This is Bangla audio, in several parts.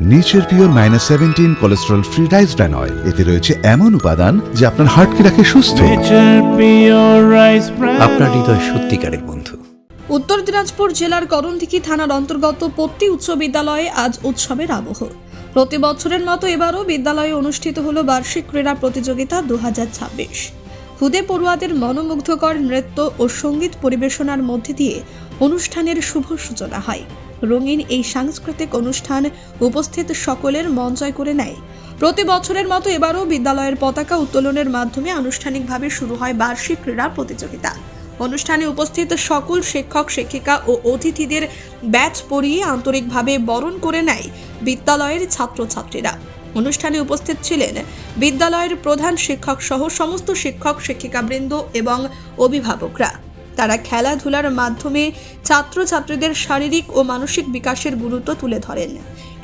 Nature pure -17 cholesterol free rice bran oil. এতে রয়েছে এমন উপাদান যা আপনার হার্টকে রাখে সুস্থ। আপনার হৃদয় সত্যিকারের বন্ধু। উত্তর দিনাজপুর জেলার করণদিঘি থানার অন্তর্গত পট্টি উচ্চ বিদ্যালয়ে আজ উৎসবের আবহ। প্রতি বছরের মতো এবারও বিদ্যালয়ে অনুষ্ঠিত হলো বার্ষিক ক্রীড়া প্রতিযোগিতা 2026। খুদে পড়ুয়াদের মনোমুগ্ধকর নৃত্য ও সঙ্গীত পরিবেশনার মধ্যে দিয়ে অনুষ্ঠানের শুভ সূচনা হয়। রঙিন এই সাংস্কৃতিক অনুষ্ঠান উপস্থিত সকলের মন জয় করে নেয়। প্রতি বছরের মতো এবারও বিদ্যালয়ের পতাকা উত্তোলনের মাধ্যমে আনুষ্ঠানিকভাবে শুরু হয় বার্ষিক ক্রীড়া প্রতিযোগিতা। অনুষ্ঠানে উপস্থিত সকল শিক্ষক শিক্ষিকা ও অতিথিদের ব্যাচ পরিয়ে আন্তরিকভাবে বরণ করে নেয় বিদ্যালয়ের ছাত্রছাত্রীরা। অনুষ্ঠানে উপস্থিত ছিলেন বিদ্যালয়ের প্রধান শিক্ষক সহ সমস্ত শিক্ষক শিক্ষিকাবৃন্দ এবং অভিভাবকরা। তারা খেলাধুলার মাধ্যমে ছাত্রছাত্রীদের শারীরিক ও মানসিক বিকাশের গুরুত্ব তুলে ধরেন।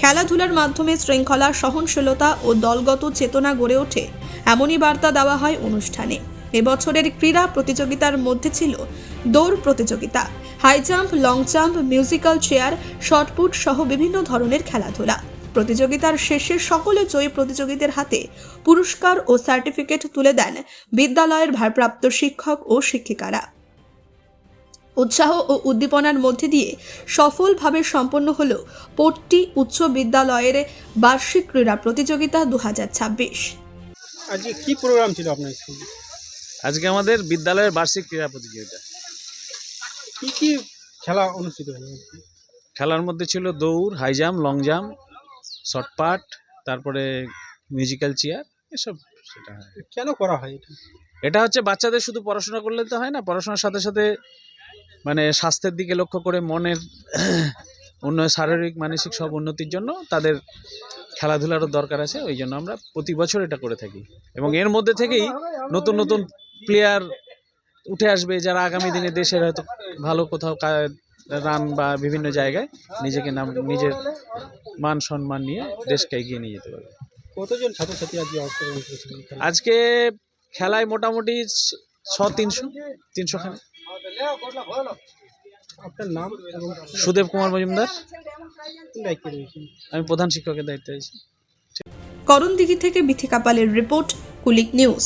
খেলাধুলার মাধ্যমে শৃঙ্খলা, সহনশীলতা ও দলগত চেতনা গড়ে ওঠে, এমনই বার্তা দেওয়া হয় অনুষ্ঠানে। এবছরের ক্রীড়া প্রতিযোগিতার মধ্যে ছিল দৌড় প্রতিযোগিতা, high jump, long jump, musical chair, shotput সহ বিভিন্ন ধরনের খেলাধুলা। প্রতিযোগিতার শেষে সকলে জয়ী প্রতিযোগীদের হাতে পুরস্কার ও সার্টিফিকেট তুলে দেন বিদ্যালয়ের ভারপ্রাপ্ত শিক্ষক ও শিক্ষিকারা। উৎসাহ ও উদ্দীপনার মধ্যে দিয়ে সফলভাবে সম্পন্ন হল পট্টি উচ্চ বিদ্যালয়ের বার্ষিক ক্রীড়া প্রতিযোগিতা 2026। আজকে কি প্রোগ্রাম ছিল আপনার স্কুলে? আজকে আমাদের বিদ্যালয়ের বার্ষিক ক্রীড়া প্রতিযোগিতা। কি কি খেলা অনুষ্ঠিত হলো? খেলার মধ্যে ছিল দৌড়, high jump, long jump, shotput, তারপরে মিউজিক্যাল চেয়ার, এসব। সেটা কেন করা হয় এটা? এটা হচ্ছে বাচ্চাদের শুধু পড়াশোনা করলে তো হয় না, পড়াশোনার সাথে সাথে মানে স্বাস্থ্যের দিকে লক্ষ্য করে মনের উন্নয়ন, শারীরিক মানসিক সব উন্নতির জন্য তাদের খেলাধুলারও দরকার আছে। ওই জন্য আমরা প্রতি বছর এটা করে থাকি এবং এর মধ্যে থেকেই নতুন নতুন প্লেয়ার উঠে আসবে, যারা আগামী দিনে দেশের হয়তো ভালো কোথাও রান বা বিভিন্ন জায়গায় নিজেকে নিজের মান সম্মান নিয়ে দেশকে এগিয়ে নিয়ে যেতে পারবে। কতজন ছাত্রছাত্রী আজকে অংশগ্রহণ করেছিলেন? আজকে খেলায় মোটামুটি 300 খানে। আপনার নাম এবং সুদেব কুমার মজুমদার, দায়িত্বে রয়েছেন? আমি প্রধান শিক্ষকের দায়িত্বে আছি। করণদিঘি থেকে বিথি কাপালের রিপোর্ট, কুলিক নিউজ।